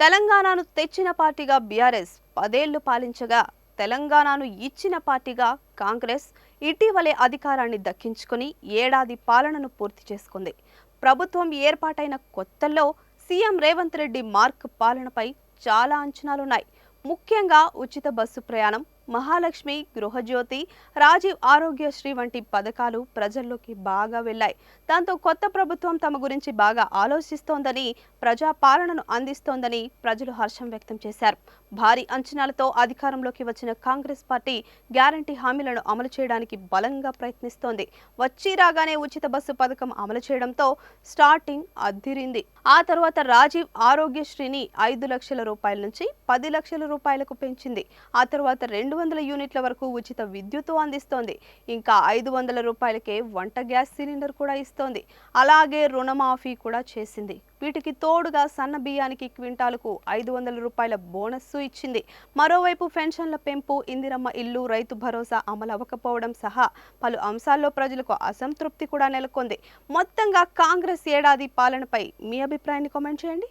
తెలంగాణను తెచ్చిన పార్టీగా బీఆర్ఎస్ 10 ఏళ్లు పాలించగా తెలంగాణను ఇచ్చిన పార్టీగా కాంగ్రెస్ ఇటీవలే అధికారాన్ని దక్కించుకుని ఏడాది పాలనను పూర్తి చేసుకుంది. ప్రభుత్వం ఏర్పాటైన కొత్తల్లో సీఎం రేవంత్ రెడ్డి మార్క్ పాలనపై చాలా అంచనాలున్నాయి. ముఖ్యంగా ఉచిత బస్సు ప్రయాణం, మహాలక్ష్మి, గృహజ్యోతి, రాజీవ్ ఆరోగ్యశ్రీ వంటి పథకాలు ప్రజల్లోకి బాగా వెళ్లాయి. దాంతో కొత్త ప్రభుత్వం తమ గురించి బాగా ఆలోచిస్తోందని, ప్రజా పాలనను అందిస్తోందని ప్రజలు హర్షం వ్యక్తం చేశారు. భారీ అంచనాలతో అధికారంలోకి వచ్చిన కాంగ్రెస్ పార్టీ గ్యారంటీ హామీలను అమలు చేయడానికి బలంగా ప్రయత్నిస్తోంది. వచ్చి రాగానే ఉచిత బస్సు పథకం అమలు చేయడంతో స్టార్టింగ్ అద్దిరింది. ఆ తర్వాత రాజీవ్ ఆరోగ్యశ్రీని 5 లక్షల రూపాయల నుంచి 10 లక్షల రూపాయలకు పెంచింది. ఆ తర్వాత 200 యూనిట్ల వరకు ఉచిత విద్యుత్తు అందిస్తోంది. ఇంకా 500 రూపాయలకే వంట గ్యాస్ సిలిండర్ కూడా ఇస్తోంది. అలాగే రుణమాఫీ కూడా చేసింది. వీటికి తోడుగా సన్న బియ్యానికి క్వింటాలకు 500 రూపాయల బోనస్సు ఇచ్చింది. మరోవైపు పెన్షన్ల పెంపు, ఇందిరమ్మ ఇల్లు, రైతు భరోసా అమలు అవ్వకపోవడం సహా పలు అంశాల్లో ప్రజలకు అసంతృప్తి కూడా నెలకొంది. మొత్తంగా కాంగ్రెస్ ఏడాది పాలనపై మీ అభిప్రాయాన్ని కామెంట్ చేయండి.